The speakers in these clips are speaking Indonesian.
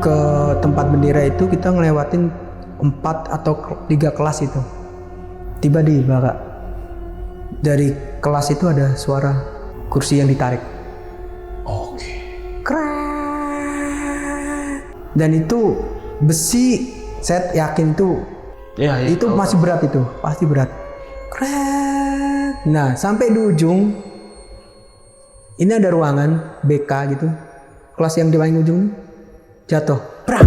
ke tempat bendera itu kita ngelewatin 4 atau 3 kelas itu. Tiba-tiba Kak, dari kelas itu ada suara kursi yang ditarik. Oke. Krek. Dan itu besi, saya yakin itu masih berat itu, pasti berat. Krek. Nah, sampai di ujung ini ada ruangan BK gitu. Kelas yang di paling ujung jatuh. Prak.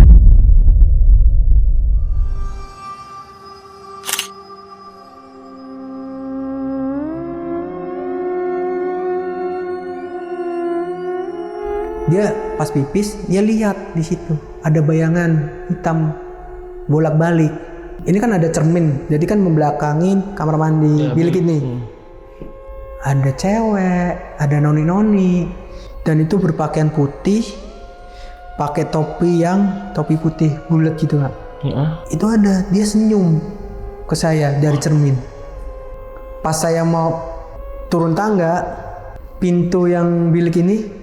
Dia pas pipis, dia lihat di situ ada bayangan hitam bolak-balik. Ini kan ada cermin, jadi kan membelakangin kamar mandi bilik ini. Ada cewek, ada noni-noni, dan itu berpakaian putih, pakai topi putih bulat gitu Kak. Itu ada, dia senyum ke saya dari cermin. Pas saya mau turun tangga, pintu yang bilik ini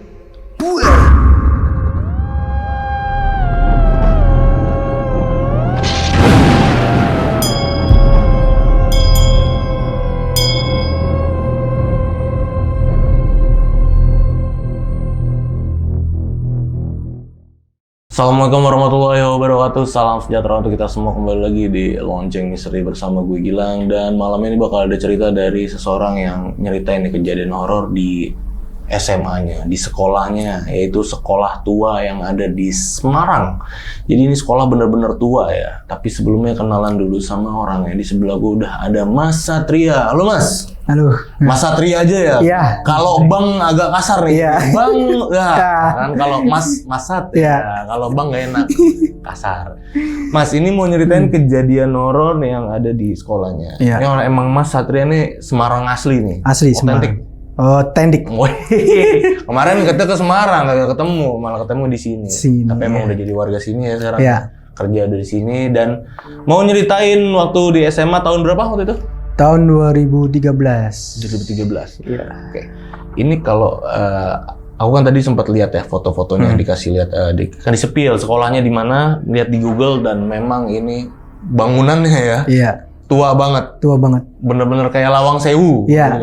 Assalamualaikum warahmatullahi wabarakatuh. Salam sejahtera untuk kita semua, kembali lagi di Lonceng Misteri bersama gue Gilang. Dan malam ini bakal ada cerita dari seseorang yang nyeritain kejadian horor di SMA-nya, di sekolahnya, yaitu sekolah tua yang ada di Semarang. Jadi ini sekolah bener-bener tua ya. Tapi sebelumnya kenalan dulu sama orangnya. Di sebelah gue udah ada Mas Satria. Halo Mas. Halo. Mas Satria aja ya? Iya. Kalau Bang agak kasar nih. Iya. Bang, ya. Kan kalau Mas Sat ya. Kalau Bang gak enak. Kasar. Mas, ini mau nyeritain kejadian horor yang ada di sekolahnya. Iya. Ini emang Mas Satria nih Semarang asli nih? Asli Semarang. Oh, Tendik. Kemarin kita ke Semarang, gak ketemu, malah ketemu di sini. Tapi emang udah jadi warga sini ya sekarang. Iya. Kerja dari sini dan mau nyeritain waktu di SMA tahun berapa waktu itu? Tahun 2013. 2013. Iya. Oke. Ini kalau aku kan tadi sempat lihat ya foto-fotonya yang dikasih lihat kan di sepil sekolahnya di mana, lihat di Google dan memang ini bangunannya ya. Iya. Tua banget. Tua banget. Bener-bener kayak Lawang Sewu. Iya.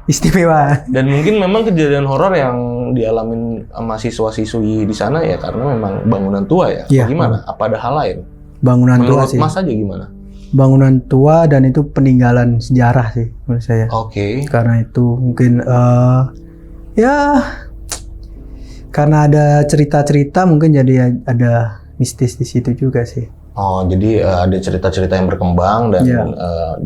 Istimewa. Dan mungkin memang kejadian horor yang dialamin sama siswa-siswi di sana ya karena memang bangunan tua ya. Iya. Gimana? Apa ada hal lain? Bangunan menurut tua sih. Mas aja gimana? Bangunan tua dan itu peninggalan sejarah sih menurut saya. Oke. Karena itu mungkin ya karena ada cerita-cerita mungkin jadi ada mistis di situ juga sih. Oh, jadi ada cerita-cerita yang berkembang dan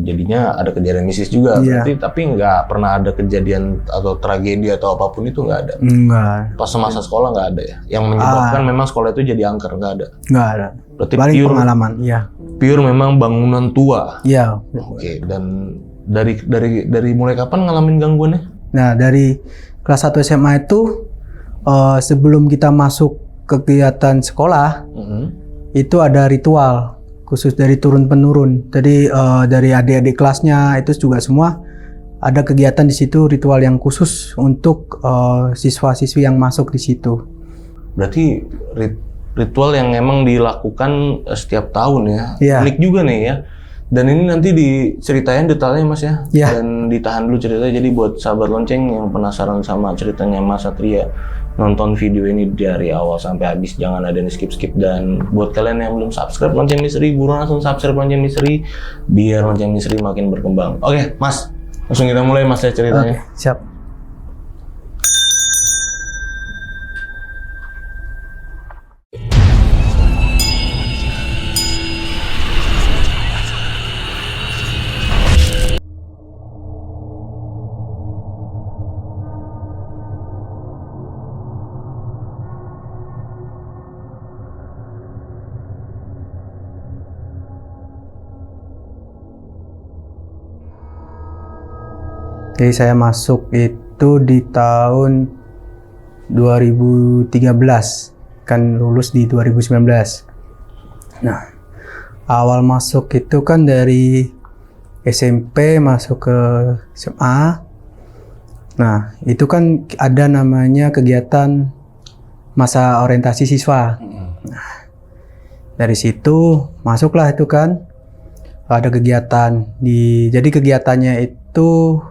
jadinya ada kejadian mistis juga. Berarti tapi nggak pernah ada kejadian atau tragedi atau apapun itu nggak ada? Enggak. Pas semasa sekolah nggak ada ya? Yang menyebabkan memang sekolah itu jadi angker, nggak ada? Nggak ada. Berarti paling pure pengalaman, iya. Pure memang bangunan tua? Iya. Oke, dan dari mulai kapan ngalamin gangguannya? Nah, dari kelas 1 SMA itu sebelum kita masuk kegiatan sekolah, itu ada ritual khusus dari turun-penurun. Jadi dari adik-adik kelasnya itu juga semua ada kegiatan di situ, ritual yang khusus untuk siswa-siswi yang masuk di situ. Berarti ritual yang emang dilakukan setiap tahun ya. Iya. Unik juga nih ya. Dan ini nanti diceritain detailnya Mas ya. Iya. Dan ditahan dulu ceritanya. Jadi buat sahabat lonceng yang penasaran sama ceritanya Mas Satria, nonton video ini dari awal sampai habis, jangan ada yang skip-skip. Dan buat kalian yang belum subscribe Lonceng Misteri, buruan langsung subscribe Lonceng Misteri biar Lonceng Misteri makin berkembang. Oke, Mas, langsung kita mulai Mas ya ceritanya. Oke, siap. Jadi saya masuk itu di tahun 2013, kan lulus di 2019. Nah, awal masuk itu kan dari SMP masuk ke SMA. Nah, itu kan ada namanya kegiatan masa orientasi siswa. Dari situ masuklah itu kan, ada kegiatan jadi kegiatannya itu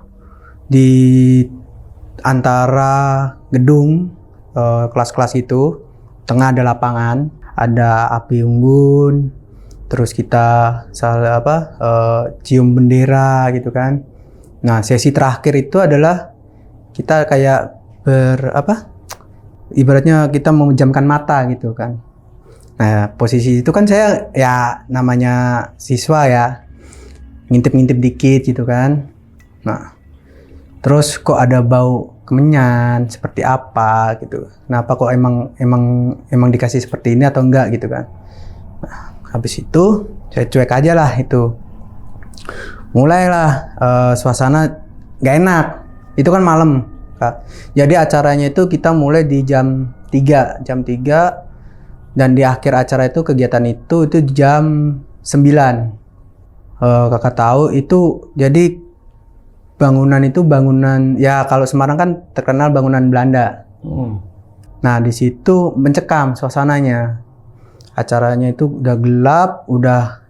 di antara gedung kelas-kelas itu, tengah ada lapangan, ada api unggun, terus kita cium bendera gitu kan. Nah, sesi terakhir itu adalah kita kayak ibaratnya kita memejamkan mata gitu kan. Nah, posisi itu kan saya ya namanya siswa ya, ngintip-ngintip dikit gitu kan. Nah, terus kok ada bau kemenyan seperti apa gitu. Kenapa kok emang dikasih seperti ini atau enggak gitu kan. Nah, habis itu saya cuek aja lah itu. Mulailah suasana gak enak. Itu kan malam, Kak. Jadi acaranya itu kita mulai di jam 3 dan di akhir acara itu kegiatan itu jam 9. Kakak tahu itu jadi bangunan ya kalau Semarang kan terkenal bangunan Belanda. Nah, di situ mencekam suasananya. Acaranya itu udah gelap, udah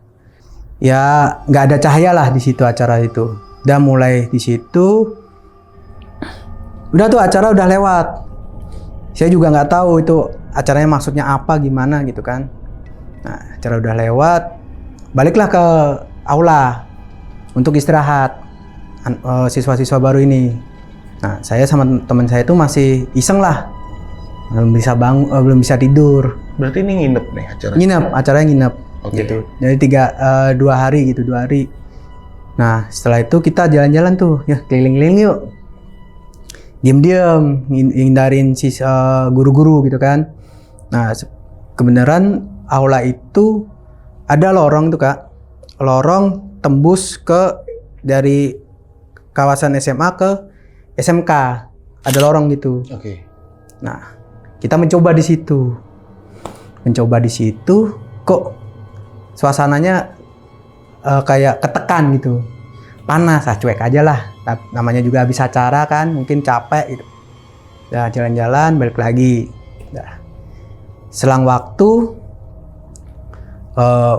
ya nggak ada cahaya lah di situ acara itu. Udah mulai di situ, udah tuh acara udah lewat. Saya juga nggak tahu itu acaranya maksudnya apa gimana gitu kan. Nah, acara udah lewat, baliklah ke aula untuk istirahat siswa-siswa baru ini. Nah, saya sama teman saya itu masih iseng lah, belum bisa tidur. Berarti ini nginep nih acara? Acaranya nginep. Okay. Gitu. Jadi 2 hari. Nah, setelah itu kita jalan-jalan tuh, ya keliling-keliling yuk. Diam-diam, hindarin guru-guru gitu kan. Nah, kebenaran aula itu ada lorong tuh, Kak. Lorong tembus dari kawasan SMA ke SMK. Ada lorong gitu. Oke. Nah, kita mencoba di situ. Kok suasananya kayak ketekan gitu. Panas, cuek aja lah. Namanya juga habis acara kan, mungkin capek gitu. Udah jalan-jalan, balik lagi. Selang waktu,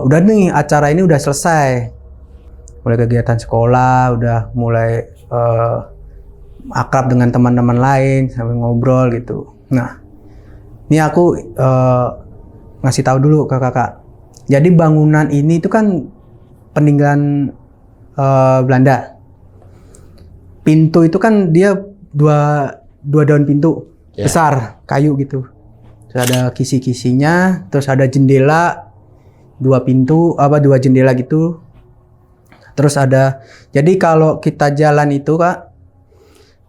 udah nih acara ini udah selesai. Mulai kegiatan sekolah, udah mulai akrab dengan teman-teman lain, sambil ngobrol gitu. Nah, ini aku ngasih tahu dulu ke kakak. Jadi bangunan ini itu kan peninggalan Belanda. Pintu itu kan dia dua daun pintu besar, kayu gitu. Terus ada kisi-kisinya, terus ada jendela, 2 jendela gitu. Terus jadi kalau kita jalan itu, Kak,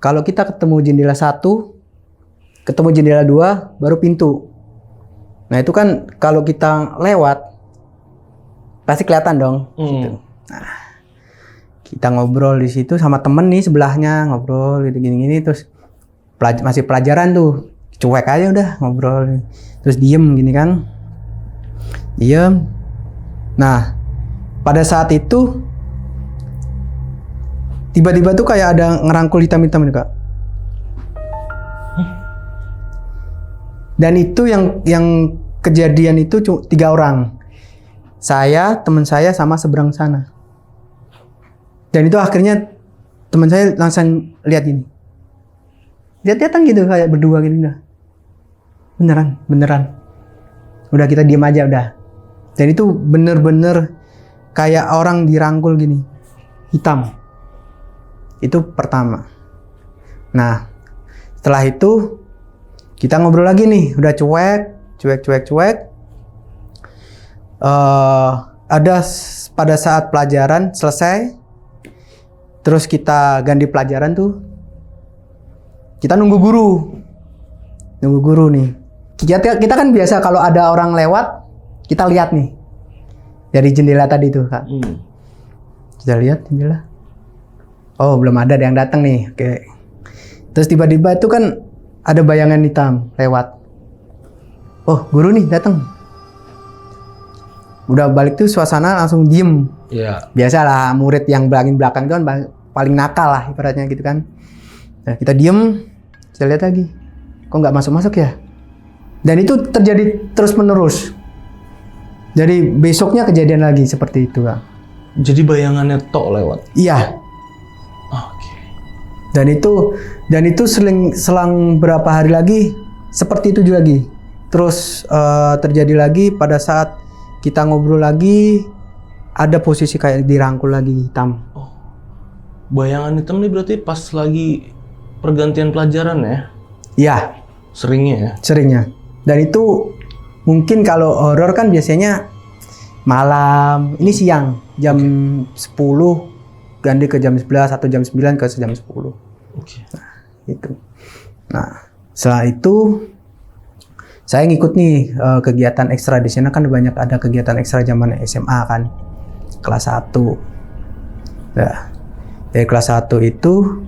kalau kita ketemu jendela 1, ketemu jendela 2, baru pintu. Nah, itu kan kalau kita lewat, pasti kelihatan dong. Gitu. Nah, kita ngobrol di situ sama temen nih sebelahnya, ngobrol gitu gini-gini, terus masih pelajaran tuh, cuek aja udah ngobrol, terus diem gini kan, diem. Nah, pada saat itu tiba-tiba tuh kayak ada ngerangkul hitam-hitam nih, Kak. Dan itu yang kejadian itu 3 orang. Saya, teman saya, sama seberang sana. Dan itu akhirnya teman saya langsung lihat ini. Lihat-lihatan gitu kayak berdua gitu dah. Beneran. Udah kita diam aja udah. Dan itu bener-bener kayak orang dirangkul gini. Hitam. Itu pertama. Nah, setelah itu kita ngobrol lagi nih, udah cuek. Ada pada saat pelajaran selesai, terus kita ganti pelajaran tuh, kita nunggu guru nih. Kita kan biasa kalau ada orang lewat, kita lihat nih dari jendela tadi tuh, Kak. Kita lihat jendela. Oh, belum ada yang datang nih. Oke. Terus tiba-tiba itu kan ada bayangan hitam lewat. Oh, guru nih datang. Udah balik tuh suasana langsung diem. Iya. Biasalah murid yang belakang itu kan paling nakal lah ibaratnya gitu kan. Nah, kita diem, kita lihat lagi. Kok nggak masuk ya? Dan itu terjadi terus-menerus. Jadi besoknya kejadian lagi seperti itu, Kak. Jadi bayangannya tok lewat. Iya. Oke. Dan itu selang berapa hari lagi seperti itu juga lagi. Terus terjadi lagi pada saat kita ngobrol lagi, ada posisi kayak dirangkul lagi hitam. Oh. Bayangan hitam ini berarti pas lagi pergantian pelajaran ya? Iya, Seringnya ya? seringnya. Dan itu mungkin kalau horor kan biasanya malam, ini siang, jam 10 ganti ke jam 11 atau jam 9 ke jam 10. Oke. Nah, itu. Nah, setelah itu saya ngikut nih kegiatan ekstra di sana, kan banyak ada kegiatan ekstra zaman SMA kan. Kelas 1. Nah, dari kelas 1 itu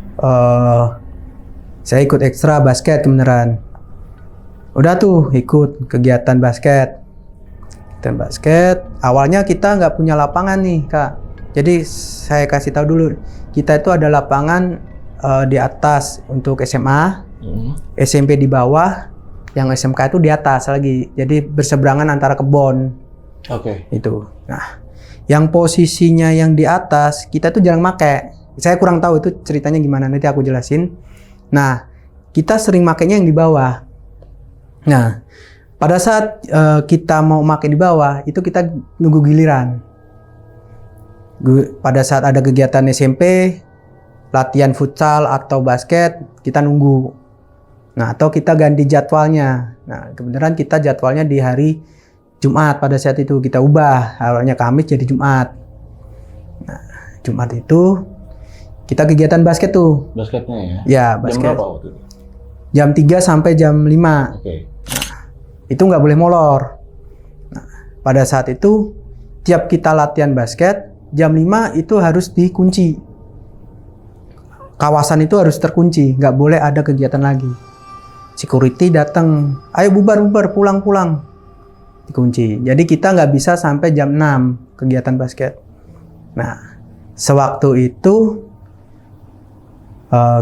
saya ikut ekstra basket beneran. Udah tuh ikut kegiatan basket. Kegiatan basket, awalnya kita nggak punya lapangan nih, Kak. Jadi saya kasih tahu dulu, kita itu ada lapangan di atas untuk SMA, SMP di bawah, yang SMK itu di atas lagi. Jadi berseberangan antara kebon. Oke. Itu. Nah, yang posisinya yang di atas kita tuh jarang make. Saya kurang tahu itu ceritanya gimana, nanti aku jelasin. Nah, kita sering makainya yang di bawah. Nah, pada saat kita mau make di bawah, itu kita nunggu giliran. Pada saat ada kegiatan SMP, latihan futsal atau basket, kita nunggu. Nah, atau kita ganti jadwalnya. Nah, kebenaran kita jadwalnya di hari Jumat pada saat itu. Kita ubah, awalnya Kamis jadi Jumat. Nah, Jumat itu kita kegiatan basket tuh. Basketnya ya? Ya, basket. Jam berapa waktu itu? Jam 3 sampai jam 5. Oke. Itu nggak boleh molor. Nah, pada saat itu, tiap kita latihan basket, jam 5 itu harus dikunci. Kawasan itu harus terkunci, nggak boleh ada kegiatan lagi. Security datang, ayo bubar, pulang. Dikunci. Jadi kita nggak bisa sampai jam 6 kegiatan basket. Nah, sewaktu itu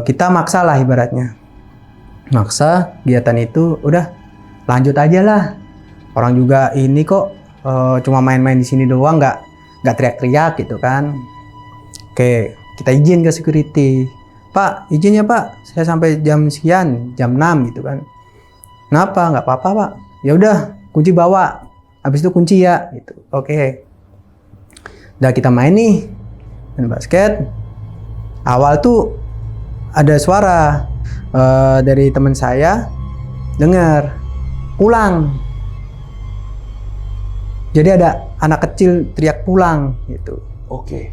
kita maksa lah ibaratnya. Maksa kegiatan itu, udah lanjut aja lah. Orang juga ini kok cuma main-main di sini doang, nggak teriak-teriak gitu kan. Oke, kita izin ke security. Pak, izin ya Pak, saya sampai jam sekian, jam 6 gitu kan. Kenapa? Nggak apa-apa Pak. Ya udah, kunci bawa. Habis itu kunci ya gitu. Oke. Udah kita main nih, main basket. Awal tuh ada suara dari teman saya, dengar pulang. Jadi ada anak kecil teriak pulang gitu. Oke.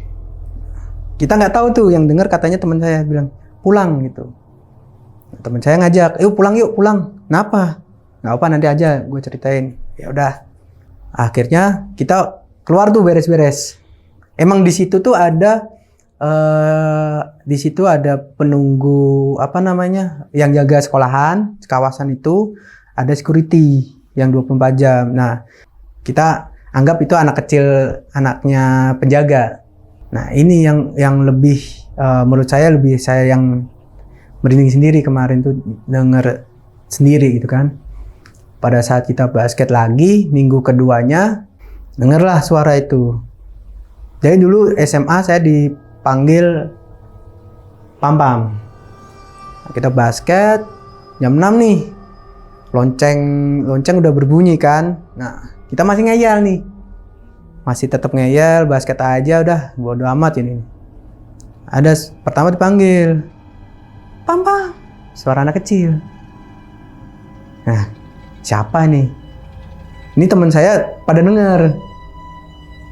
Kita nggak tahu tuh, yang dengar katanya teman saya bilang pulang gitu. Teman saya ngajak, yuk pulang. Kenapa? Nggak apa, nanti aja gue ceritain. Ya udah. Akhirnya kita keluar tuh beres-beres. Emang di situ tuh ada penunggu yang jaga sekolahan, kawasan itu ada security yang 24 jam. Nah, kita anggap itu anak kecil, anaknya penjaga. Nah, ini yang lebih menurut saya yang merinding sendiri kemarin tuh denger sendiri gitu kan. Pada saat kita basket lagi, minggu keduanya dengerlah suara itu. Jadi dulu SMA saya dipanggil Pam-Pam. Kita basket jam 6 nih. Lonceng udah berbunyi kan. Nah, kita masih ngeyel nih. Masih tetap ngeyel, basket aja udah, bodo amat ini. Ada pertama dipanggil Pam-Pam, suara anak kecil. Nah, siapa nih? Ini teman saya pada denger.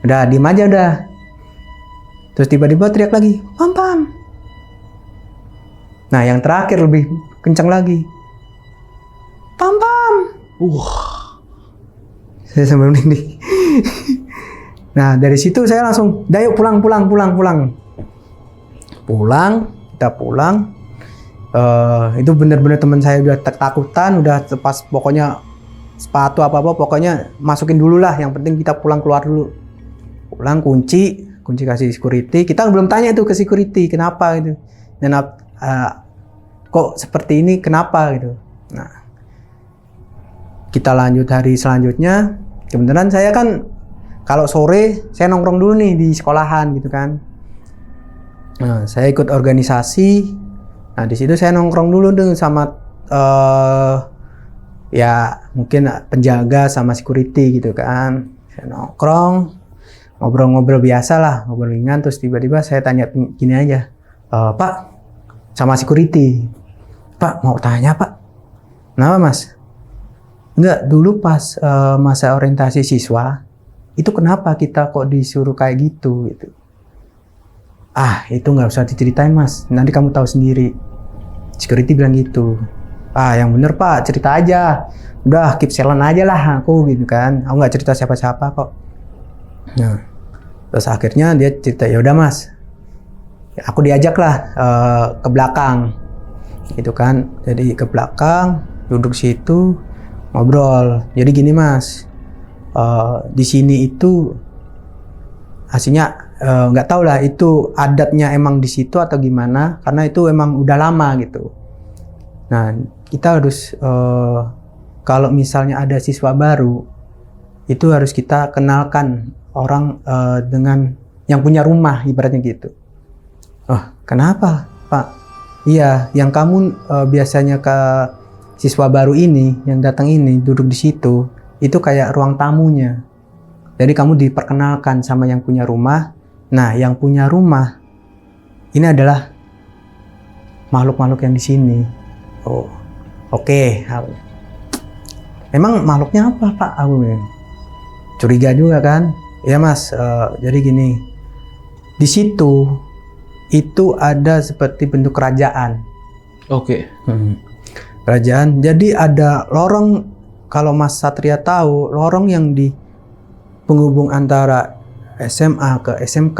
Udah, diem aja udah. Terus tiba-tiba teriak lagi, Pam-Pam. Nah, yang terakhir lebih kencang lagi. Pam-Pam. Saya sambil merinding. Nah, dari situ saya langsung, "Dayo pulang." Kita pulang. Itu benar-benar teman saya udah ketakutan, udah pas pokoknya sepatu apa-apa pokoknya masukin dulu lah, yang penting kita keluar dulu. Pulang, kunci kasih security. Kita belum tanya tuh ke security kenapa gitu. Dan kok seperti ini kenapa gitu. Nah, kita lanjut hari selanjutnya. Kebetulan saya kan kalau sore saya nongkrong dulu nih di sekolahan gitu kan. Nah, saya ikut organisasi. Nah, di situ saya nongkrong dulu tuh sama ya mungkin penjaga sama security gitu kan. Saya nongkrong, ngobrol-ngobrol biasa lah, ngobrol ringan. Terus tiba-tiba saya tanya gini aja, Pak, sama security, Pak mau tanya Pak, kenapa Mas? Enggak, dulu pas masa orientasi siswa, itu kenapa kita kok disuruh kayak gitu gitu. Ah, itu nggak usah diceritain Mas, nanti kamu tahu sendiri. Security bilang gitu. Ah, yang bener Pak, cerita aja. Udah, keep silent aja lah aku gitu kan. Aku nggak cerita siapa-siapa kok. Nah, terus akhirnya dia cerita, ya udah Mas. Aku diajak lah ke belakang, gitu kan. Jadi ke belakang, duduk situ, ngobrol. Jadi gini Mas, di sini itu aslinya nggak tahu lah itu adatnya emang di situ atau gimana, karena itu emang udah lama gitu. Nah, kita harus kalau misalnya ada siswa baru, itu harus kita kenalkan orang dengan yang punya rumah, ibaratnya gitu. Oh, kenapa Pak? Iya, yang kamu biasanya ke siswa baru ini, yang datang ini, duduk di situ, itu kayak ruang tamunya. Jadi kamu diperkenalkan sama yang punya rumah. Nah, yang punya rumah ini adalah makhluk-makhluk yang di sini. Oh, oke. Emang makhluknya apa Pak? Aku curiga juga kan. Ya Mas, jadi gini, di situ itu ada seperti bentuk kerajaan. Oke. Kerajaan. Jadi ada lorong, kalau Mas Satria tahu, lorong yang di penghubung antara SMA ke SMK,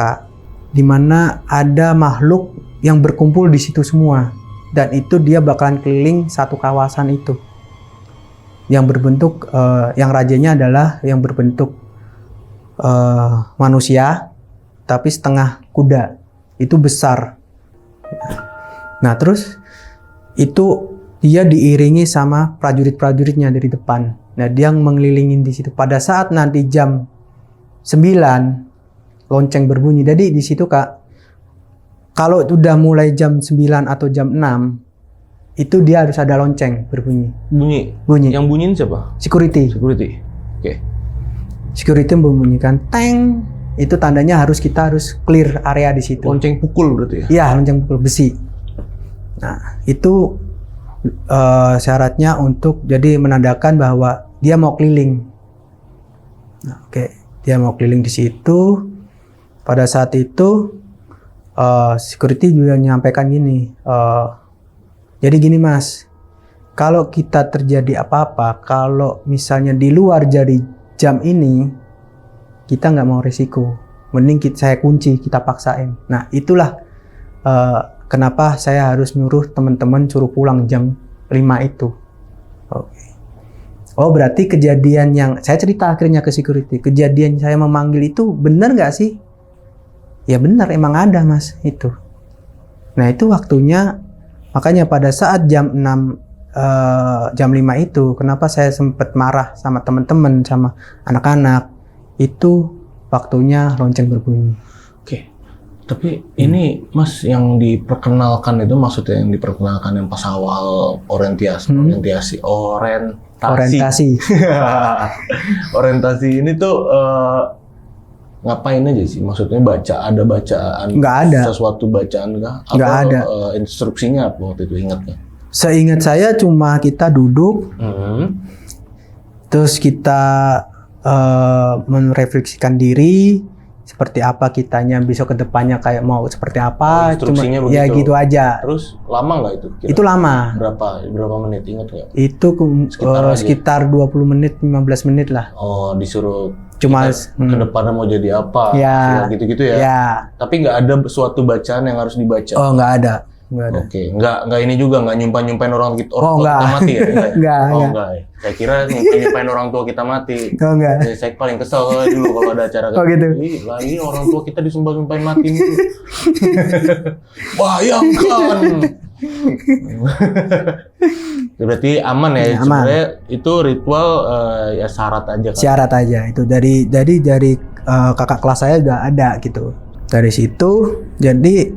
di mana ada makhluk yang berkumpul di situ semua, dan itu dia bakalan keliling satu kawasan itu, yang berbentuk, yang rajanya adalah yang berbentuk manusia, tapi setengah kuda. Itu besar. Nah, terus itu dia diiringi sama prajurit-prajuritnya dari depan. Nah, dia mengelilingin di situ. Pada saat nanti jam 9 lonceng berbunyi. Jadi di situ Kak, kalau udah mulai jam 9 atau jam 6, itu dia harus ada lonceng berbunyi. Bunyi. Yang bunyiin siapa? Security. Oke. Security membunyikan teng. Itu tandanya kita harus clear area di situ. Lonceng pukul berarti ya? Iya, lonceng pukul besi. Nah, itu syaratnya untuk jadi menandakan bahwa dia mau keliling. Nah, oke. Dia mau keliling di situ. Pada saat itu security juga menyampaikan gini, jadi gini Mas, kalau kita terjadi apa-apa, kalau misalnya di luar dari jam ini, kita nggak mau risiko, mending saya kunci, kita paksain. Nah, itulah kenapa saya harus nyuruh teman-teman suruh pulang jam 5 itu. Oke. Oh, berarti kejadian yang saya cerita akhirnya ke security, kejadian saya memanggil itu benar nggak sih? Ya benar, emang ada Mas itu. Nah, itu waktunya, makanya pada saat jam 6, jam 5 itu, kenapa saya sempat marah sama teman-teman, sama anak-anak, itu waktunya lonceng berbunyi. Oke. Tapi ini Mas yang diperkenalkan itu, maksudnya yang diperkenalkan yang pas awal orientasi. Orientasi ini tuh ngapain aja sih? Maksudnya ada bacaan? Nggak ada. Sesuatu bacaan kah? Nggak ada. Instruksinya apa waktu itu, ingat nggak? Seingat saya cuma kita duduk, terus kita merefleksikan diri, seperti apa kitanya besok ke depannya, kayak mau seperti apa. Instruksinya cuma begitu. ya gitu aja. Terus lama nggak itu? Itu lama. Berapa menit, ingat nggak? Itu sekitar 20 menit, 15 menit lah. Oh, disuruh cuma ke depannya mau jadi apa? Ya, gitu-gitu ya. Ya. Tapi nggak ada suatu bacaan yang harus dibaca. Oh, nggak ada. Oke, nggak ini juga, nggak nyumpain orang kita mati ya? Enggak. Ya? Saya kira nyumpain orang tua kita mati. Oh, enggak. Saya paling kesel dulu kalau ada acara gitu. Ini orang tua kita disumpah-sumpahin mati nih. Bayangkan Berarti aman ya, Ya, aman. sebenarnya itu ritual ya syarat aja kan. Syarat aja itu dari kakak kelas saya udah ada gitu. Dari situ jadi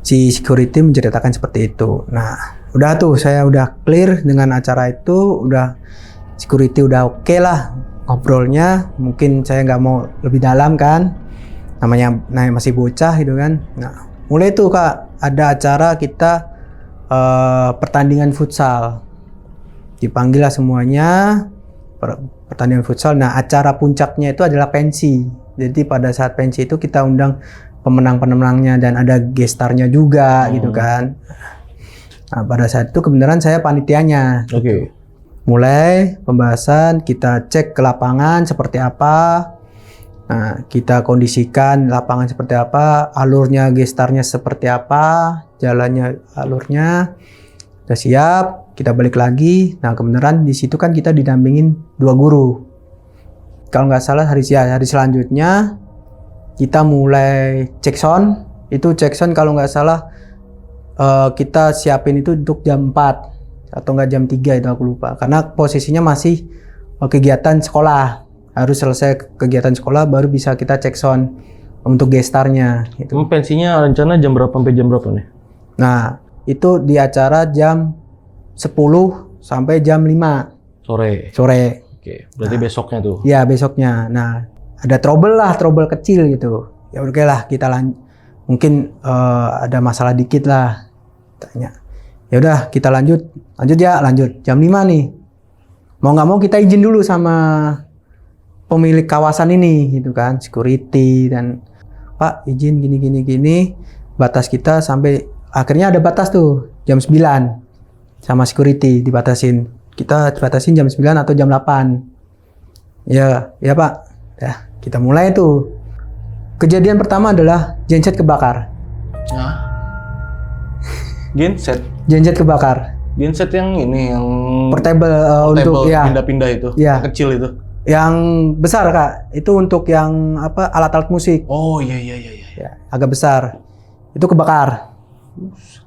si security menceritakan seperti itu. Nah, udah tuh saya udah clear dengan acara itu, udah security udah oke lah ngobrolnya. Mungkin saya nggak mau lebih dalam kan, namanya masih bocah gitu kan. Nah, mulai tuh Kak ada acara kita pertandingan futsal. Dipanggil lah semuanya pertandingan futsal. Nah, acara puncaknya itu adalah pensi. Jadi pada saat pensi itu kita undang pemenang-pemenangnya dan ada gestarnya juga gitu kan. Nah, pada saat itu kebenaran saya panitianya. Oke. Mulai pembahasan, kita cek ke lapangan seperti apa. Nah, kita kondisikan lapangan seperti apa, alurnya gestarnya seperti apa, jalannya alurnya. Udah siap, kita balik lagi. Nah, kebenaran di situ kan kita didampingin 2 guru. Kalau nggak salah hari selanjutnya kita mulai cek sound. Itu cek sound kalau nggak salah kita siapin itu untuk jam 4 atau nggak jam 3 itu aku lupa. Karena posisinya masih kegiatan sekolah. Harus selesai kegiatan sekolah baru bisa kita cek sound untuk gestarnya. Gitu. Pensinya rencana jam berapa sampai jam berapa nih? Nah, itu di acara jam 10 sampai jam 5 sore. Oke, berarti besoknya tuh. Ya, besoknya. Nah, ada trouble kecil gitu. Ya oke lah, kita mungkin ada masalah dikit lah. Tanya. Ya udah, kita lanjut jam 5 nih. Mau nggak mau kita izin dulu sama pemilik kawasan ini gitu kan, security dan Pak izin gini. Batas kita sampai akhirnya ada batas tuh jam 9 sama security dibatasin. Kita dibatasin jam 9 atau jam 8. Ya Pak. Ya, kita mulai tuh. Kejadian pertama adalah genset kebakar. Nah. Genset kebakar. Genset yang ini yang Portable untuk ya pindah-pindah itu. Ya. Yang kecil itu. Yang besar Kak, itu untuk yang alat-alat musik. Oh iya. Ya, agak besar. Itu kebakar.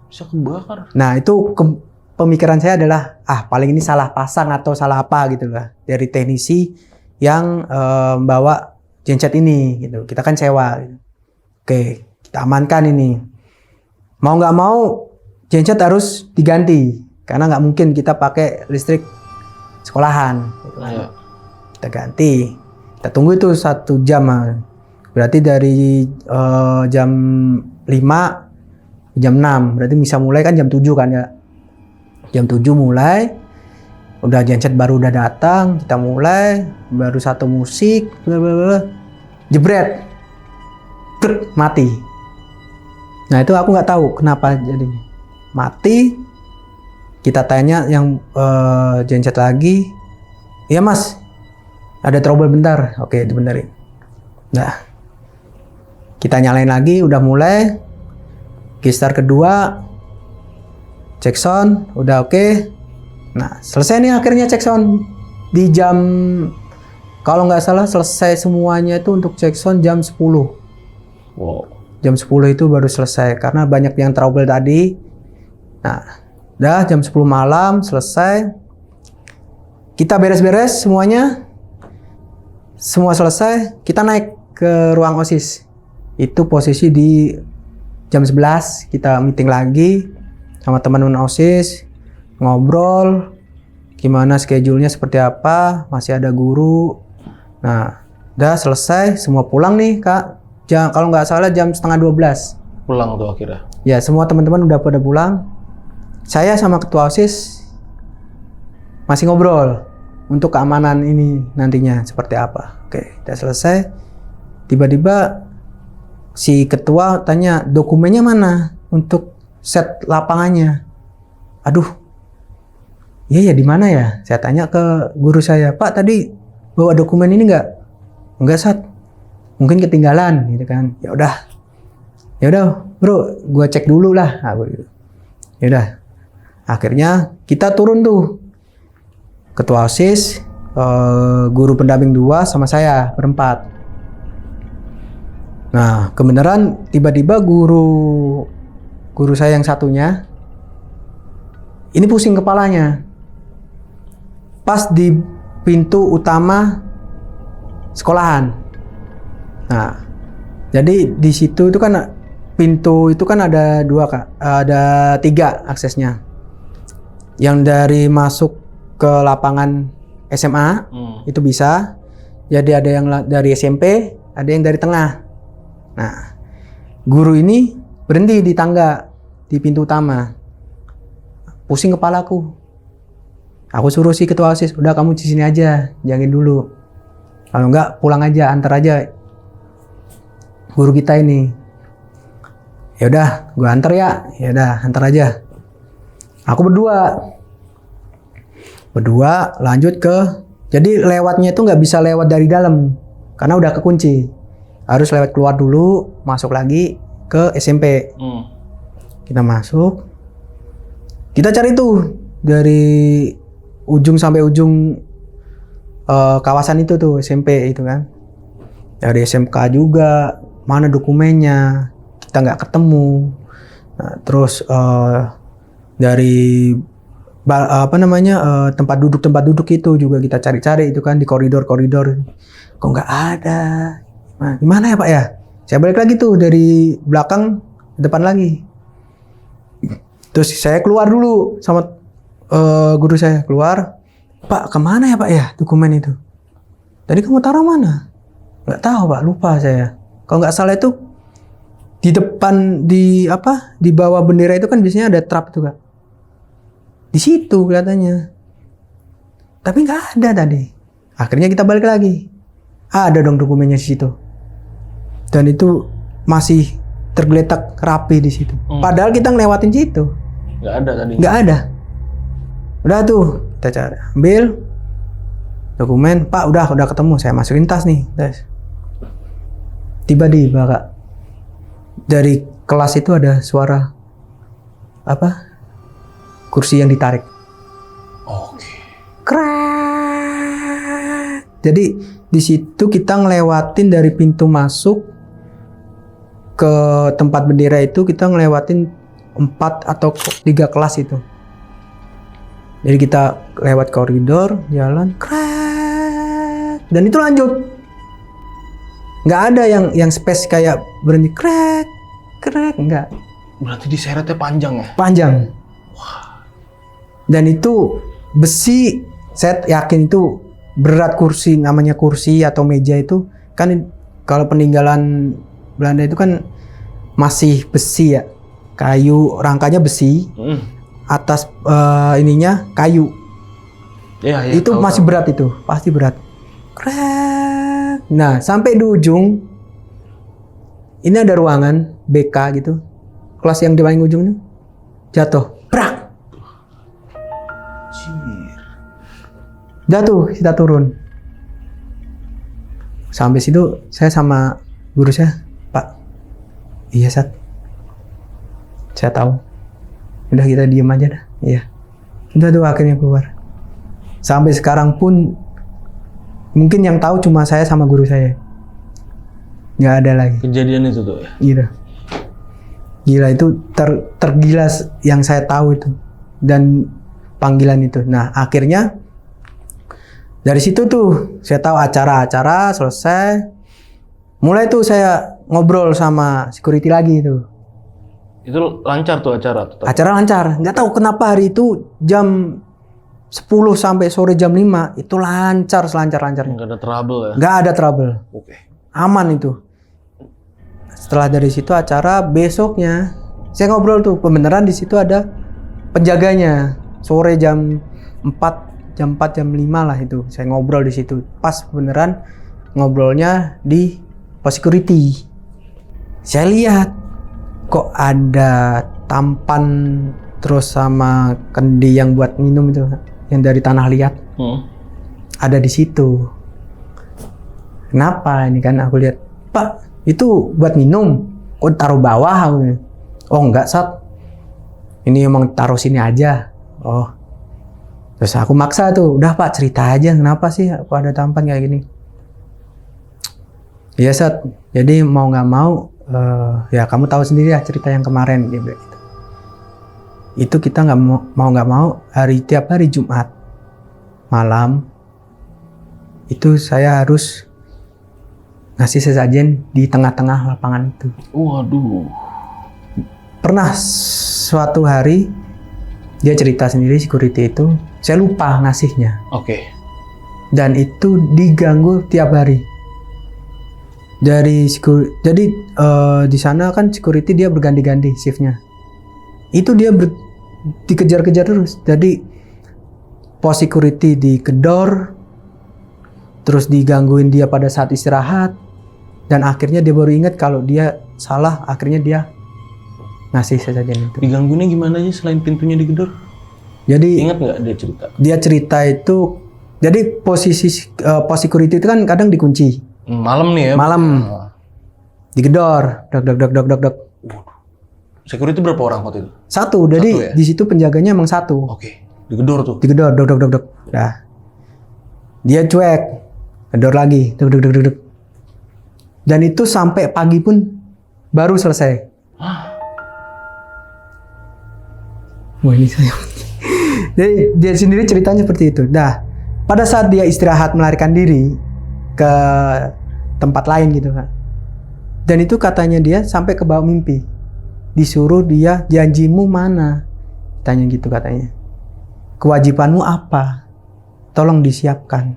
Bisa kebakar. Nah, itu pemikiran saya adalah paling ini salah pasang atau salah apa gitu lah dari teknisi yang bawa genset ini gitu. Kita kan sewa. Gitu. Oke, kita amankan ini. Mau nggak mau genset harus diganti karena nggak mungkin kita pakai listrik sekolahan. Gitu. Iya. Kita ganti. Kita tunggu itu 1 jam. Berarti dari jam 5 jam 6. Berarti bisa mulai kan jam 7 kan ya. Jam 7 mulai. Udah genset baru udah datang, kita mulai baru 1 musik, jebret, mati. Nah itu aku nggak tahu kenapa jadinya mati. Kita tanya yang genset lagi, iya mas, ada trouble bentar, oke dibenerin. Nah kita nyalain lagi, udah mulai, gestar kedua, cek sound, udah oke. Nah, selesai nih akhirnya cek sound di jam, kalau nggak salah selesai semuanya itu untuk cek sound jam 10. Wow. Jam 10 itu baru selesai karena banyak yang trouble tadi. Nah, udah jam 10 malam selesai. Kita beres-beres semuanya. Semua selesai, kita naik ke ruang OSIS. Itu posisi di jam 11, kita meeting lagi sama teman-teman OSIS. Ngobrol gimana schedule-nya seperti apa, masih ada guru. Nah, udah selesai, semua pulang nih Kak. Kalau nggak salah jam 11:30. Pulang tuh akhirnya. Ya, semua teman-teman udah pada pulang. Saya sama ketua OSIS masih ngobrol untuk keamanan ini nantinya seperti apa. Oke, udah selesai. Tiba-tiba si ketua tanya, dokumennya mana untuk set lapangannya? Aduh, iya ya di mana ya? Saya tanya ke guru saya, Pak tadi bawa dokumen ini nggak? Enggak Sat, mungkin ketinggalan gitu kan. Ya udah bro, gua cek dulu lah. Ya udah, akhirnya kita turun tuh, ketua OSIS, guru pendamping 2 sama saya berempat. Nah kebenaran tiba-tiba guru saya yang satunya Ini pusing kepalanya. Pas di pintu utama sekolahan. Nah, jadi di situ itu kan pintu itu kan ada 2 Kak, ada 3 aksesnya. Yang dari masuk ke lapangan SMA itu bisa. Jadi ada yang dari SMP, ada yang dari tengah. Nah, guru ini berhenti di tangga di pintu utama. Pusing kepalaku. Aku suruh si ketua OSIS, udah kamu di sini aja, jagain dulu. Kalau enggak pulang aja, antar aja guru kita ini. Ya udah, gua antar ya. Ya udah, antar aja. Aku berdua lanjut ke, jadi lewatnya itu nggak bisa lewat dari dalam karena udah kekunci. Harus lewat keluar dulu, masuk lagi ke SMP. Kita masuk. Kita cari tuh dari ujung sampai ujung kawasan itu tuh SMP itu kan. Dari SMK juga, mana dokumennya, kita nggak ketemu. Nah, terus dari tempat duduk itu juga kita cari-cari itu kan di koridor-koridor. Kok nggak ada? Nah, gimana ya Pak ya? Saya balik lagi tuh dari belakang ke depan lagi. Terus saya keluar dulu sama guru saya keluar. Pak, kemana ya Pak ya dokumen itu? Tadi kamu taruh mana? Nggak tahu Pak, lupa saya. Kalau nggak salah itu di depan di bawah bendera itu kan biasanya ada trap itu Kak. Di situ kelihatannya. Tapi nggak ada tadi. Akhirnya kita balik lagi. Ada dong dokumennya di situ. Dan itu masih tergeletak rapi di situ. Padahal kita ngelewatin situ. Nggak ada tadi. Nggak ada. Udah tuh kita cari, ambil dokumen. Pak, udah ketemu. Saya masukin tas nih. Tas. Tiba-tiba Kak, dari kelas itu ada suara kursi yang ditarik. Oke. Krek. Jadi di situ kita ngelewatin dari pintu masuk ke tempat bendera itu, kita ngelewatin 4 atau 3 kelas itu. Jadi kita lewat koridor, jalan, krek, dan itu lanjut. Nggak ada yang space kayak berhenti krek, nggak. Berarti diseretnya panjang ya? Panjang. Dan itu besi, saya yakin itu berat kursi, namanya kursi atau meja itu kan kalau peninggalan Belanda itu kan masih besi ya, kayu, rangkanya besi, atas ininya kayu. Ya, itu masih berat itu, pasti berat. Krek. Nah, sampai di ujung ini ada ruangan BK gitu, kelas yang di paling ujung nih jatuh, prak. Udah tuh kita turun. Sampai situ saya sama guru saya, Pak. Iya Sat. Saya tahu. Udah kita diem aja dah. Iya. Udah tuh akhirnya keluar. Sampai sekarang pun mungkin yang tahu cuma saya sama guru saya. Nggak ada lagi. Kejadian itu tuh ya? Gila itu tergila yang saya tahu itu. Dan panggilan itu. Nah akhirnya dari situ tuh saya tahu acara-acara selesai. Mulai tuh saya ngobrol sama security lagi itu. Itu lancar tuh acara? Acara lancar. Nggak tahu kenapa hari itu jam 10 sampai sore jam 5 itu lancar selancar-lancarnya. Nggak ada trouble ya? Nggak ada trouble. Oke. Aman itu. Setelah dari situ acara besoknya saya ngobrol tuh beneran di situ ada penjaganya. Sore jam 4 jam 5 lah itu saya ngobrol di situ. Pas beneran ngobrolnya di pos security. Saya lihat kok ada tampan terus sama kendi yang buat minum itu yang dari tanah liat. Ada di situ. Kenapa ini kan aku lihat, Pak, itu buat minum. Kok taruh bawah? Oh enggak, Sat. Ini emang taruh sini aja. Oh. Terus aku maksa tuh, udah Pak cerita aja kenapa sih aku ada tampan kayak gini. Iya Sat, jadi mau nggak mau ya kamu tahu sendiri ya cerita yang kemarin dia bilang gitu. Itu kita nggak mau tiap hari Jumat malam itu saya harus ngasih sesajen di tengah-tengah lapangan itu. Waduh. Pernah suatu hari dia cerita sendiri, security itu, saya lupa ngasihnya. Oke. Dan itu diganggu tiap hari. Jadi di sana kan security dia berganti-ganti shiftnya. Itu dia dikejar-kejar terus. Jadi pos security digedor, terus digangguin dia pada saat istirahat, dan akhirnya dia baru ingat kalau dia salah, akhirnya dia ngasih sesajen itu. Digangguinnya gimana aja selain pintunya digedor? Jadi Ingat nggak dia cerita? dia cerita itu, jadi posisi pos security itu kan kadang dikunci. Malam nih ya? Malam digedor, dok. Security berapa orang waktu itu? Satu, jadi Satu ya? di situ penjaganya emang satu. Oke. Digedor tuh. Digedor, dok. Dah. Dia cuek, gedor lagi, dok. Dan itu sampai pagi pun baru selesai. Wah ini saya. Jadi dia sendiri ceritanya seperti itu. Dah. Pada saat dia istirahat melarikan diri ke tempat lain gitu kan. Dan itu katanya dia sampai ke bawah mimpi. Disuruh dia, janjimu mana? Tanya gitu katanya. Kewajibanmu apa? Tolong disiapkan.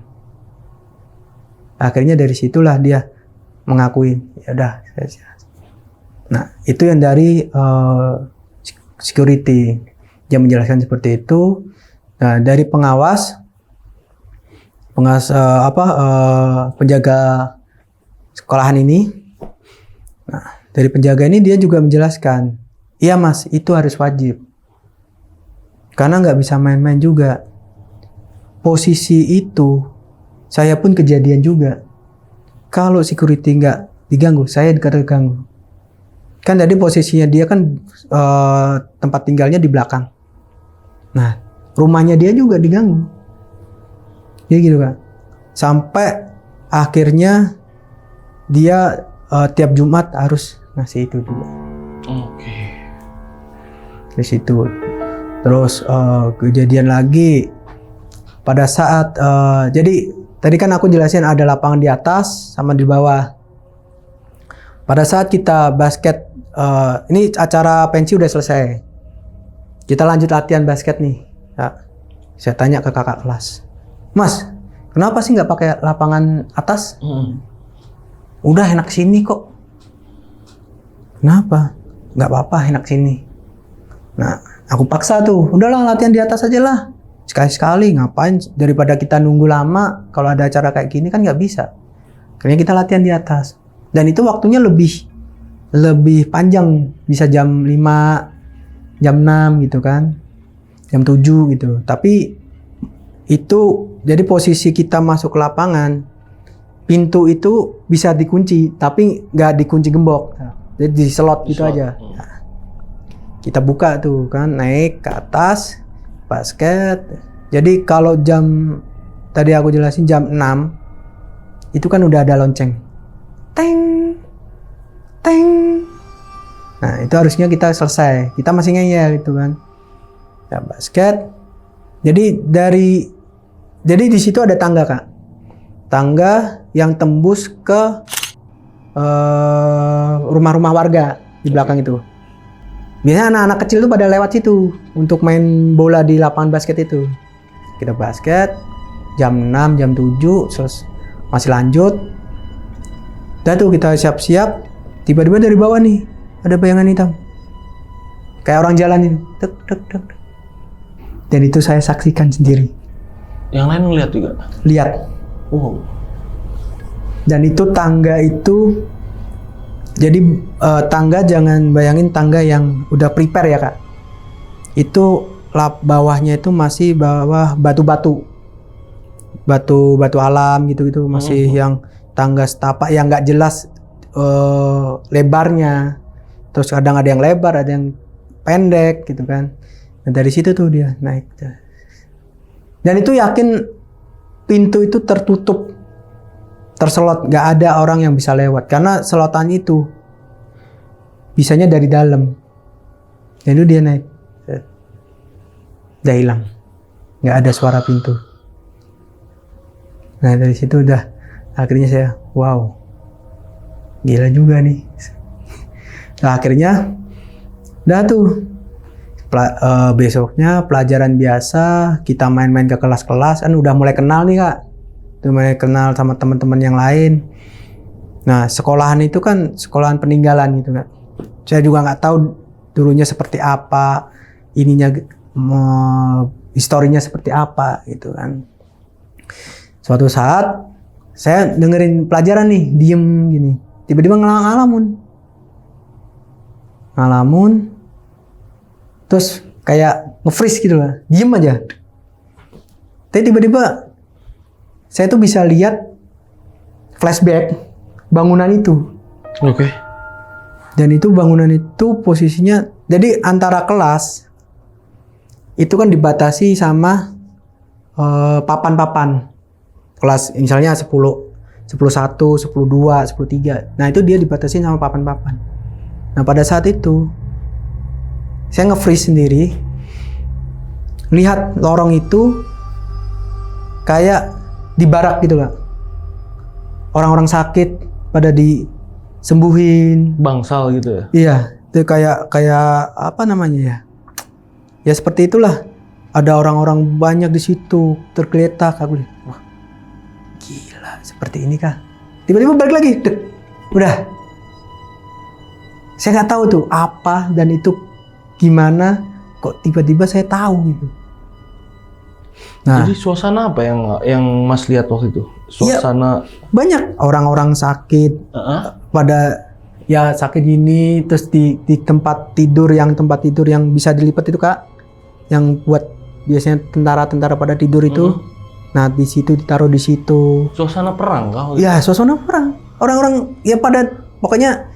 Akhirnya dari situlah dia mengakui, ya udah. Nah, itu yang dari security. Dia menjelaskan seperti itu. Nah, dari pengawas penjaga sekolahan ini. Nah, dari penjaga ini dia juga menjelaskan, iya mas, itu harus wajib. Karena nggak bisa main-main juga. Posisi itu, saya pun kejadian juga. Kalau security nggak diganggu, saya terganggu. Kan tadi posisinya dia kan tempat tinggalnya di belakang. Nah, rumahnya dia juga diganggu. Jadi gitu kan. Sampai akhirnya dia tiap Jumat harus ngasih itu juga. Oke. Di situ. Terus kejadian lagi pada saat jadi tadi kan aku jelasin ada lapangan di atas sama di bawah. Pada saat kita basket ini acara pensi udah selesai. Kita lanjut latihan basket nih. Ya, saya tanya ke kakak kelas, Mas, kenapa sih nggak pakai lapangan atas? Udah enak sini kok. Kenapa? Nggak apa-apa, enak sini. Nah, aku paksa tuh. Udahlah latihan di atas aja lah. Sekali-sekali ngapain? Daripada kita nunggu lama. Kalau ada acara kayak gini kan nggak bisa. Akhirnya kita latihan di atas. Dan itu waktunya lebih panjang. Bisa jam 5, jam 6 gitu kan. Jam 7 gitu. Tapi itu jadi posisi kita masuk ke lapangan. Pintu itu bisa dikunci, tapi nggak dikunci gembok. Jadi di slot gitu aja. Nah, kita buka tuh kan, naik ke atas, basket. Jadi kalau tadi aku jelasin jam 6, itu kan udah ada lonceng. Teng, teng. Nah itu harusnya kita selesai. Kita masih ngeyel gitu kan. Ya basket. Jadi di situ ada tangga kak. Tangga yang tembus ke rumah-rumah warga di belakang itu. Biasanya anak-anak kecil tuh pada lewat situ untuk main bola di lapangan basket itu. Kita basket jam 6, jam 7 masih lanjut. Dan tuh kita siap-siap, tiba-tiba dari bawah nih ada bayangan hitam. Kayak orang jalan itu. Tek tek tek. Dan itu saya saksikan sendiri. Yang lain ngeliat juga? Lihat. Wow. Dan itu tangga itu, jadi tangga jangan bayangin tangga yang udah prepare ya kak. Itu bawahnya itu masih bawah batu-batu alam gitu-gitu, masih yang tangga setapak yang nggak jelas lebarnya. Terus kadang ada yang lebar, ada yang pendek gitu kan. Nah dari situ tuh dia naik. Dan itu yakin pintu itu tertutup. Terselot, nggak ada orang yang bisa lewat karena selotan itu bisanya dari dalam. Dan itu dia naik. udah hilang, nggak ada suara pintu. Nah dari situ udah akhirnya saya wow, gila juga nih. Nah akhirnya udah tuh besoknya pelajaran biasa, kita main-main ke kelas-kelas, kan udah mulai kenal nih Kak, udah mulai kenal sama teman-teman yang lain. Nah sekolahan itu kan sekolahan peninggalan gitu Kak. Saya juga nggak tahu dulunya seperti apa, ininya historinya seperti apa gitu kan. Suatu saat saya dengerin pelajaran nih, diem gini, tiba-tiba ngalamun, terus kayak nge-freeze gitu lah, diem aja. Tapi tiba-tiba saya tuh bisa lihat flashback bangunan itu. Oke. Dan itu bangunan itu posisinya, jadi antara kelas itu kan dibatasi sama papan-papan. Kelas misalnya 10, 1, 10, 2, 10, 3. Nah itu dia dibatasi sama papan-papan. Nah pada saat itu saya nge-freeze sendiri, lihat lorong itu kayak di barak gitu Kak. Orang-orang sakit pada disembuhin. Bangsal gitu ya? Iya, itu kayak apa namanya ya? Ya seperti itulah. Ada orang-orang banyak di situ, tergeletak. Aku lihat, wah gila, seperti ini kah? Tiba-tiba balik lagi, dek, udah. Saya nggak tahu tuh apa dan itu gimana, kok tiba-tiba saya tahu gitu. Nah, jadi suasana apa yang Mas lihat waktu itu? Suasana banyak orang-orang sakit, pada ya sakit gini, terus di tempat tidur yang bisa dilipat itu Kak, yang buat biasanya tentara-tentara pada tidur itu. Nah di situ ditaruh di situ. Suasana perang kah? Ya suasana perang. Orang-orang ya pada pokoknya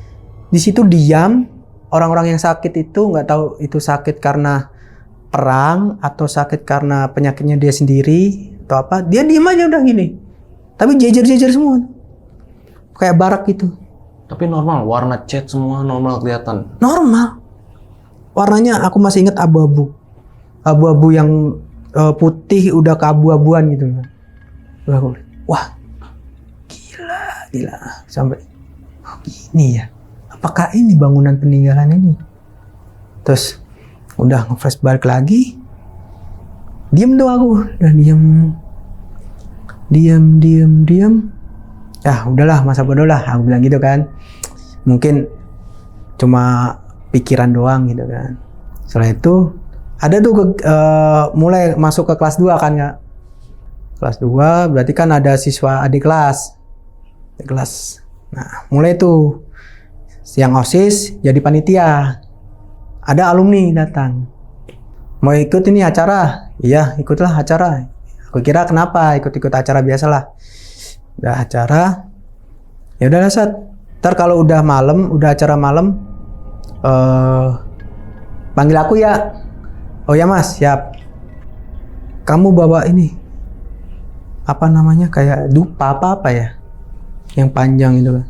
di situ diam. Orang-orang yang sakit itu nggak tahu itu sakit karena perang atau sakit karena penyakitnya dia sendiri atau apa. Dia diam aja udah gini. Tapi jejer-jejer semua. Kayak barak gitu. Tapi normal, warna cat semua normal kelihatan. Normal. Warnanya aku masih ingat abu-abu. Abu-abu yang putih udah keabu-abuan gitu. Wah, gila. Sampai gini ya. Apakah ini bangunan peninggalan ini? Terus udah nge-flash balik lagi. Diem tuh aku. Udah diem. Ya udahlah, masa bodoh lah. Aku bilang gitu kan. Mungkin cuma pikiran doang gitu kan. Setelah itu ada tuh mulai masuk ke kelas 2 kan Kak. Kelas 2 berarti kan ada siswa adik kelas. Nah mulai tuh yang OSIS jadi panitia. Ada alumni datang. Mau ikut ini acara? Iya ikutlah acara. Aku kira kenapa ikut acara biasalah. Udah acara. Ya udah Sat. Ntar kalau udah acara malam panggil aku ya. Oh ya Mas, siap. Kamu bawa ini. Apa namanya? Kayak dupa apa ya? Yang panjang itu kan.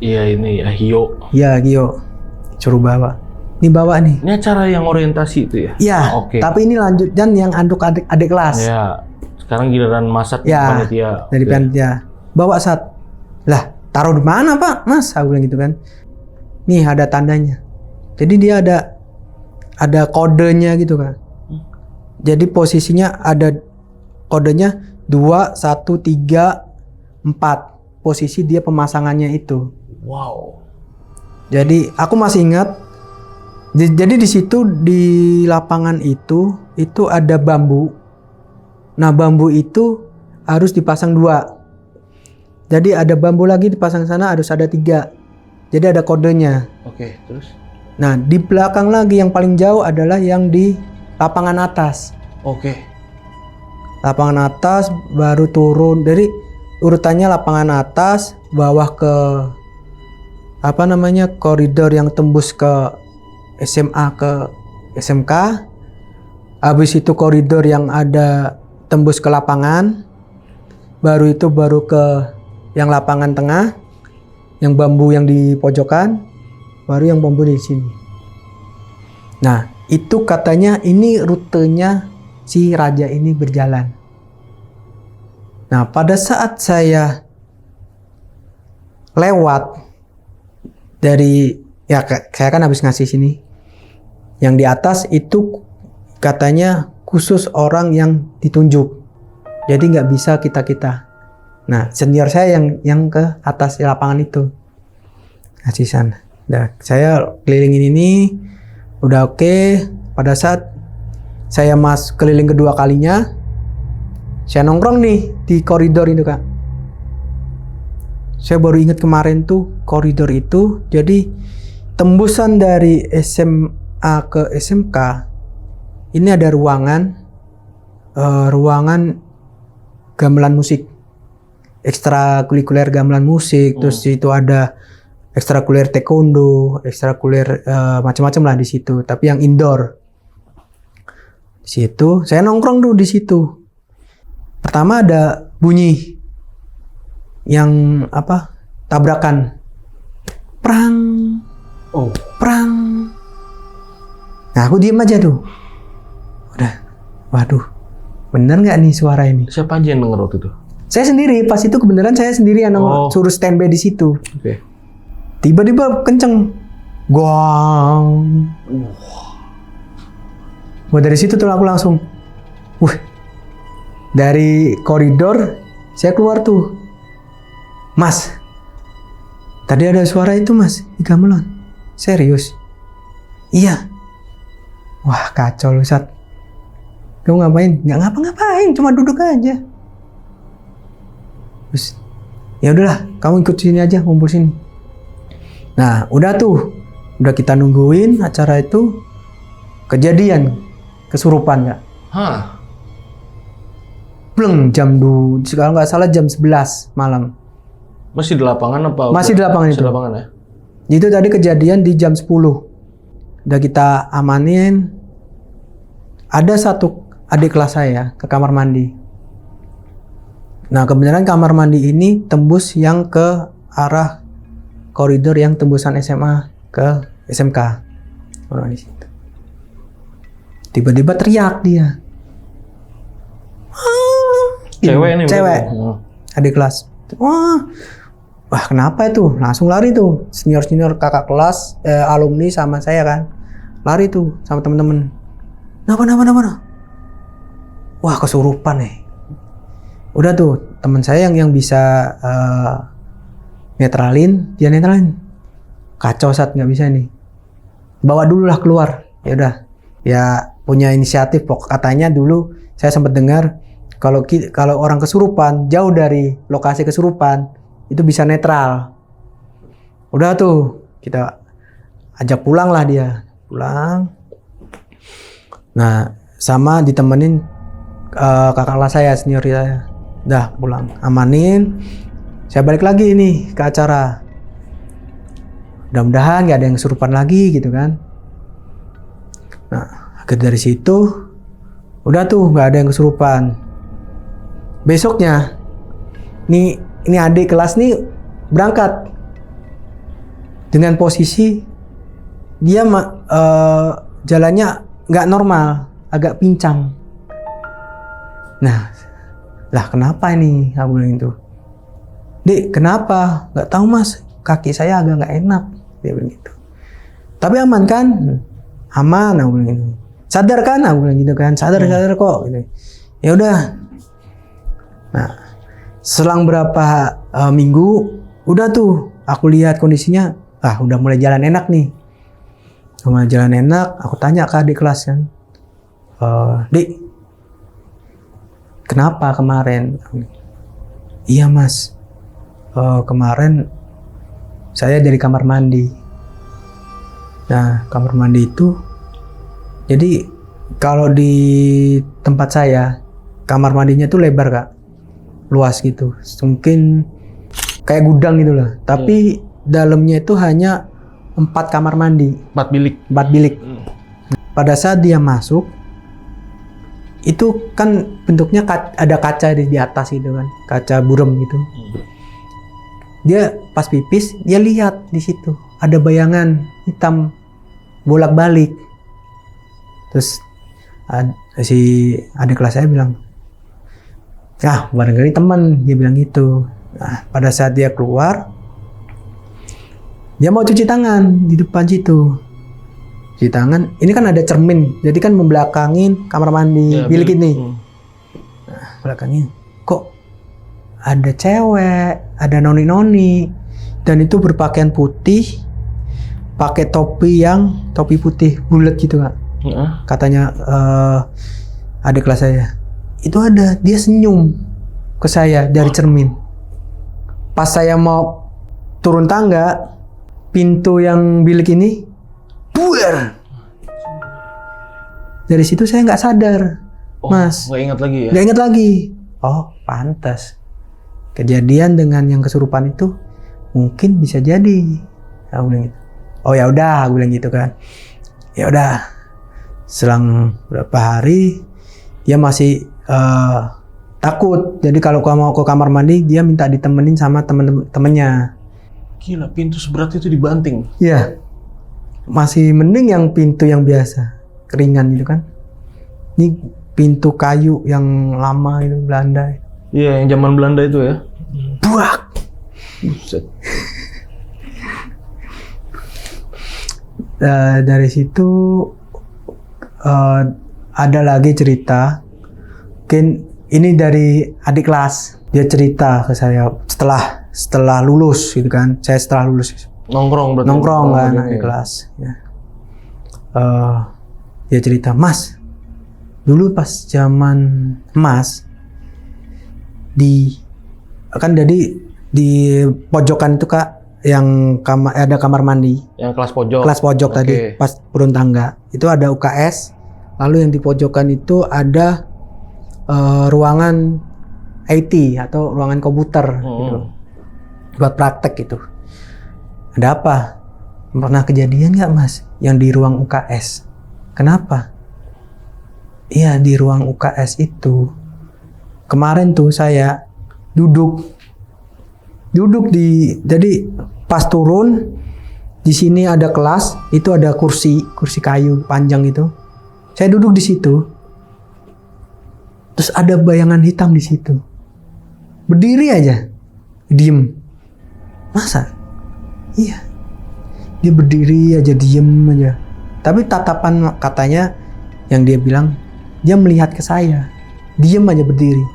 Iya ini ya Hio. Iya Gio. Suruh bawa. Ini bawa nih. Ini acara yang orientasi itu ya? Iya. Oke. Tapi ini lanjutan yang adik kelas. Ya. Sekarang giliran masak ya, panitia. Dari panitia. Bawa Sat. Lah, taruh di mana Pak? Mas, aku bilang gitu kan. Nih ada tandanya. Jadi dia ada kodenya gitu kan. Jadi posisinya ada kodenya 2, 1, 3, 4. Posisi dia pemasangannya itu. Wow. Jadi aku masih ingat. Jadi di situ di lapangan itu ada bambu. Nah bambu itu harus dipasang 2. Jadi ada bambu lagi dipasang sana harus ada 3. Jadi ada kodenya. Oke, terus? Nah di belakang lagi yang paling jauh adalah yang di lapangan atas. Oke. Lapangan atas baru turun. Dari urutannya lapangan atas, bawah ke koridor yang tembus ke SMA ke SMK. Habis itu koridor yang ada tembus ke lapangan. Baru ke yang lapangan tengah, yang bambu yang di pojokan, baru yang bambu di sini. Nah, Itu katanya ini rutenya si raja ini berjalan. Nah, pada saat saya lewat dari, ya saya kan habis ngasih sini. Yang di atas itu katanya khusus orang yang ditunjuk. Jadi nggak bisa kita-kita. Nah, senior saya yang ke atas di lapangan itu. Ngasih sana. Nah, saya kelilingin ini udah oke. Pada saat saya keliling kedua kalinya, saya nongkrong nih di koridor itu, Kak. Saya baru ingat kemarin tuh koridor itu, jadi tembusan dari SMA ke SMK ini ada ruangan gamelan musik, ekstrakurikuler gamelan musik, terus itu ada ekstrakurikuler taekwondo, ekstrakurikuler macam-macam lah di situ. Tapi yang indoor. Di situ saya nongkrong dulu di situ. Pertama ada bunyi yang tabrakan, perang, perang. Nah aku diem aja tuh. Udah, waduh, bener nggak nih suara ini? Siapa aja yang denger waktu itu? Saya sendiri, pas itu kebenaran saya sendiri yang suruh standby di situ. Oke. Tiba-tiba kenceng, gong. Wah, dari situ tuh aku langsung, dari koridor saya keluar tuh, Mas, tadi ada suara itu Mas di gamelan, serius? Iya. Wah kacau lu Sat. Kamu ngapain? Nggak ngapa-ngapain, cuma duduk aja. Terus, ya udahlah, kamu ikut sini aja, kumpul sini. Nah, udah kita nungguin acara itu, kejadian kesurupan nggak? Hah? Belum kalau nggak salah jam 11 malam. Masih di lapangan apa? Masih di lapangan itu. Di lapangan ya? Itu tadi kejadian di jam 10. Udah kita amanin. Ada satu adik kelas saya ke kamar mandi. Nah, kebenaran kamar mandi ini tembus yang ke arah koridor yang tembusan SMA ke SMK. Orang di situ. Tiba-tiba teriak dia. Cewek nih? Cewek. Adik kelas. Wah kenapa itu? Langsung lari tuh. Senior-senior kakak kelas, alumni sama saya kan. Lari tuh sama temen-temen. Kenapa? Wah kesurupan nih. Udah tuh teman saya yang bisa netralin, dia netralin. Kacau Sat, nggak bisa nih. Bawa dulu lah keluar. Ya udah. Ya punya inisiatif. Pokok katanya dulu saya sempat dengar kalau orang kesurupan jauh dari lokasi kesurupan itu bisa netral. Udah tuh kita ajak pulang lah dia. Pulang. Nah, sama ditemenin kakak kelas saya, senior saya. Dah pulang, amanin. Saya balik lagi nih ke acara. Mudah-mudahan nggak ada yang kesurupan lagi gitu kan. Nah, akhir dari situ udah tuh nggak ada yang kesurupan. Besoknya ini adik kelas nih berangkat dengan posisi dia jalannya nggak normal, agak pincang. Nah, lah kenapa ini? Aku bilang itu. Dek, kenapa? Nggak tahu Mas, kaki saya agak nggak enak. Dia bilang gitu. Tapi aman kan? Aman, aku bilang gitu. Sadar kan? Aku bilang gitu kan. Sadar kok. Gitu. Ya udah. Nah, selang berapa minggu, udah tuh aku lihat kondisinya, udah mulai jalan enak nih. Mulai jalan enak, aku tanya ke adik kelas kan, Dik, kenapa kemarin? Iya Mas, kemarin saya dari kamar mandi. Nah, kamar mandi itu, jadi kalau di tempat saya, kamar mandinya tuh lebar Kak, luas gitu, mungkin kayak gudang gitu lah. Tapi dalamnya itu hanya 4 kamar mandi. 4 bilik. Pada saat dia masuk, itu kan bentuknya ada kaca di atas gitu kan, kaca burem gitu. Dia pas pipis, dia lihat di situ ada bayangan hitam bolak-balik. Terus si adik kelas saya bilang, barangkali teman, dia bilang gitu. Nah, pada saat dia keluar, dia mau cuci tangan di depan situ. Cuci tangan, ini kan ada cermin, jadi kan membelakangin kamar mandi bilik ini. Nah, belakangin, kok ada cewek, ada noni-noni, dan itu berpakaian putih, pakai topi putih bulat gitu Kak. Katanya adik kelas saya. Itu ada, dia senyum ke saya dari cermin. Pas saya mau turun tangga, pintu yang bilik ini buar. Dari situ saya nggak sadar, Mas. Nggak ingat lagi ya? Nggak ingat lagi. Oh, pantas. Kejadian dengan yang kesurupan itu mungkin bisa jadi. Aku bilang gitu. Oh ya udah, aku bilang gitu kan. Ya udah. Selang berapa hari dia masih takut. Jadi kalau mau ke kamar mandi dia minta ditemenin sama temen-temennya. Gila, pintu seberat itu dibanting. Iya. Masih mending yang pintu yang biasa, keringan gitu kan. Ini pintu kayu yang lama itu Belanda. Iya, yang zaman Belanda itu ya. Buak. Buset. Dari situ ada lagi cerita. Mungkin ini dari adik kelas. Dia cerita ke saya setelah lulus gitu kan. Saya setelah lulus. Nongkrong berarti. Nongkrong kan adik kelas. Ya. Dia cerita, Mas, dulu pas zaman Mas jadi di pojokan itu Kak, yang ada kamar mandi. Yang kelas pojok tadi, pas turun tangga. Itu ada UKS. Lalu yang di pojokan itu ada ruangan IT atau ruangan komputer gitu. Buat praktek gitu. Ada apa? Pernah kejadian nggak Mas? Yang di ruang UKS. Kenapa? Iya, di ruang UKS itu. Kemarin tuh saya duduk jadi pas turun di sini ada kelas, itu ada kursi kayu panjang itu. Saya duduk di situ. Terus ada bayangan hitam di situ. Berdiri aja. Diem. Masa? Iya. Dia berdiri aja, diem aja. Tapi tatapan katanya yang dia bilang, dia melihat ke saya. Diem aja berdiri.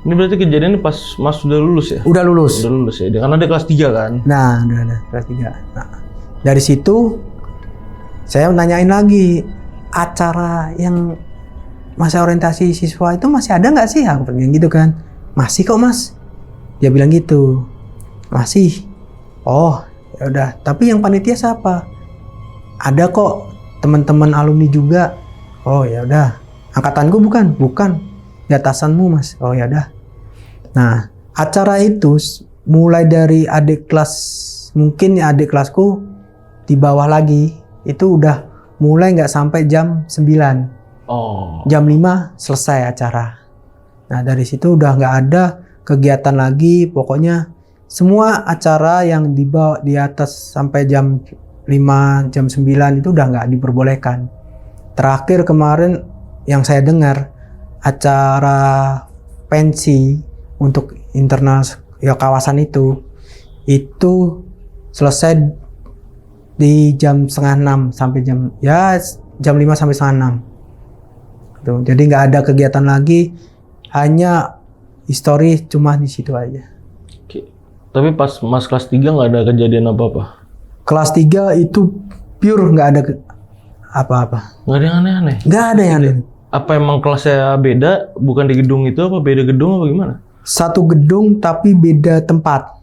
Ini berarti kejadiannya pas Mas sudah lulus ya? Udah lulus. Udah lulus ya? Karena ada kelas 3 kan? Nah, udah ada kelas 3. Nah, dari situ saya nanyain lagi, acara yang masa orientasi siswa itu masih ada nggak sih? Aku bilang gitu kan. Masih kok Mas. Dia bilang gitu. Masih. Oh, ya udah. Tapi yang panitia siapa? Ada kok teman-teman alumni juga. Oh ya udah. Angkatanku bukan? Bukan. Di atasanmu Mas. Oh ya udah. Nah, acara itu mulai dari adik kelas, mungkin adik kelasku di bawah lagi, itu udah mulai nggak sampai jam 9. Oh. Jam 5 selesai acara. Nah dari situ udah nggak ada kegiatan lagi. Pokoknya semua acara yang dibawa di atas sampai jam 5, jam 9 itu udah nggak diperbolehkan. Terakhir kemarin yang saya dengar, acara pensi untuk internal ya kawasan itu selesai di jam 5:30 sampai jam 5 sampai 5:30. Tuh, jadi nggak ada kegiatan lagi, hanya histori cuma di situ aja. Oke. Tapi pas Mas kelas 3 nggak ada kejadian apa-apa? Kelas 3 itu pure nggak ada apa-apa. Nggak ada yang aneh-aneh? Nggak ada yang aneh. Apa emang kelasnya beda? Bukan di gedung itu apa beda gedung apa gimana? Satu gedung tapi beda tempat.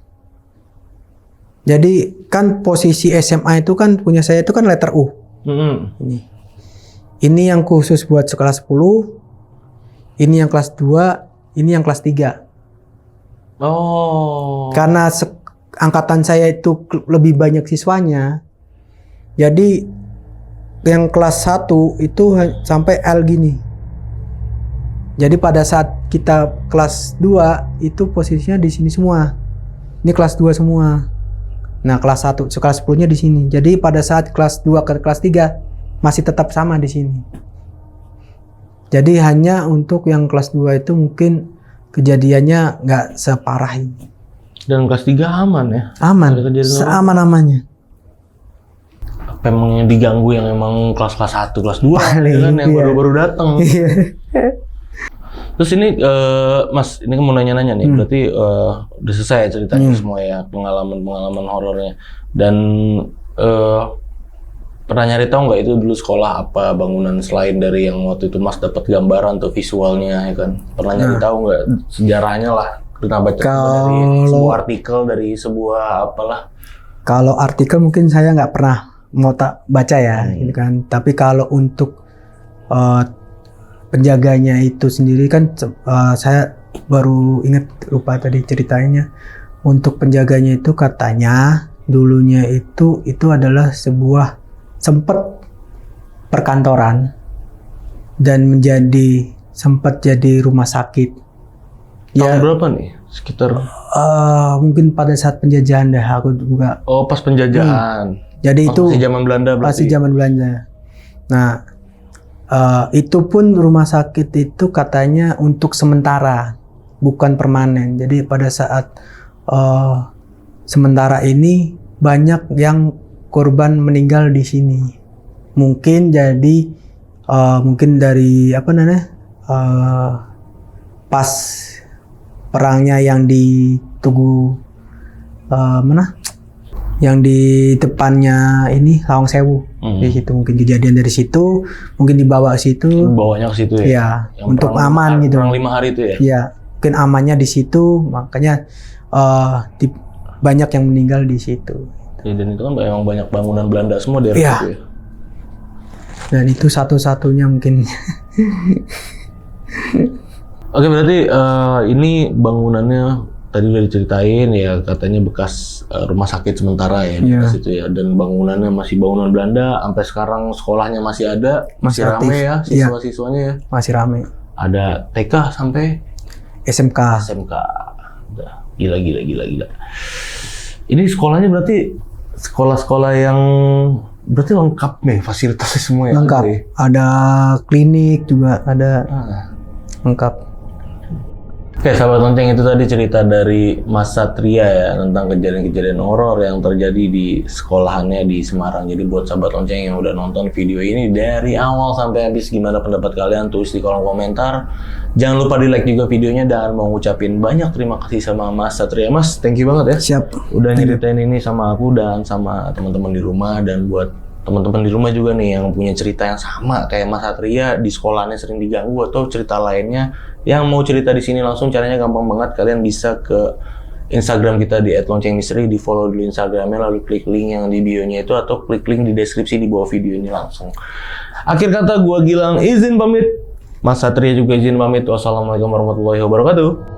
Jadi kan posisi SMA itu kan punya saya itu kan letter U. Ini yang khusus buat sekelas 10, ini yang kelas 2, ini yang kelas 3. Oh. Karena angkatan saya itu lebih banyak siswanya, jadi yang kelas 1 itu sampai L gini. Jadi pada saat kita kelas 2 itu posisinya di sini semua. Ini kelas 2 semua. Nah, kelas 1, kelas 10-nya di sini. Jadi pada saat kelas 2 ke kelas 3 masih tetap sama di sini. Jadi hanya untuk yang kelas 2 itu mungkin kejadiannya nggak separah ini. Dan kelas 3 aman ya? Aman, Ada kejadian horor? seaman-amannya. Apa emang yang diganggu yang emang kelas-kelas 1, kelas 2 Paling, kan yang iya. baru-baru datang. Iya. Terus ini Mas, ini kan mau nanya-nanya nih, berarti udah selesai ya ceritanya semua ya, pengalaman horornya. Dan pernah nyari tahu nggak itu dulu sekolah apa bangunan selain dari yang waktu itu Mas dapat gambaran atau visualnya ya kan? Pernah nyari tahu nggak sejarahnya lah? Pernah baca dari sebuah artikel, dari sebuah apalah? Kalau artikel mungkin saya nggak pernah mau tak baca ya, gitu kan. Tapi kalau untuk penjaganya itu sendiri kan saya baru ingat, lupa tadi ceritainnya. Untuk penjaganya itu katanya dulunya itu adalah sebuah sempat perkantoran dan sempat jadi rumah sakit. Tahun berapa nih? Sekitar Mungkin pada saat penjajahan deh, aku juga. oh pas penjajahan. Jadi itu masih zaman Belanda berarti. masih zaman Belanda. Nah, itu pun rumah sakit itu katanya untuk sementara, bukan permanen. Jadi pada saat sementara ini banyak yang korban meninggal di sini. Mungkin jadi mungkin dari apa namanya pas perangnya yang di Tugu mana? Yang di depannya ini Lawang Sewu. Di situ mungkin kejadian dari situ, mungkin dibawa ke situ. Bawanya ke situ ya. Iya, Yang untuk perang- aman gitu. Perang 5 hari itu ya. Iya, mungkin amannya di situ, makanya banyak yang meninggal di situ. Ya, dan itu kan emang banyak bangunan Belanda semua dari Iya. situ ya. Dan itu satu-satunya mungkin. Oke, berarti ini bangunannya tadi udah diceritain ya, katanya bekas rumah sakit sementara ya di Iya. situ ya, dan bangunannya masih bangunan Belanda, sampai sekarang sekolahnya masih ada, masih Masih rame aktif. ya Iya. siswa-siswanya ya. Masih rame. Ada TK sampai SMK. SMK. Udah, gila. Ini sekolahnya berarti sekolah-sekolah yang berarti lengkap nih fasilitasnya semua ya. Lengkap. Berarti? Ada klinik juga, ada lengkap. Oke, sahabat lonceng, itu tadi cerita dari Mas Satria ya tentang kejadian-kejadian horor yang terjadi di sekolahannya di Semarang. Jadi buat sahabat lonceng yang udah nonton video ini dari awal sampai habis, gimana pendapat kalian? Tulis di kolom komentar. Jangan lupa di like juga videonya, dan mau ngucapin banyak terima kasih sama Mas Satria. Mas, thank you banget ya. Siap. Udah nyeritain ini sama aku dan sama teman-teman di rumah, dan buat teman-teman di rumah juga nih yang punya cerita yang sama kayak Mas Satria, di sekolahnya sering diganggu atau cerita lainnya yang mau cerita di sini langsung, caranya gampang banget. Kalian bisa ke Instagram kita di @loncengmisteri, di follow dulu Instagramnya, lalu klik link yang di bio-nya itu, atau klik link di deskripsi di bawah video ini langsung. Akhir kata, gua Gilang izin pamit, Mas Satria juga izin pamit. Wassalamualaikum warahmatullahi wabarakatuh.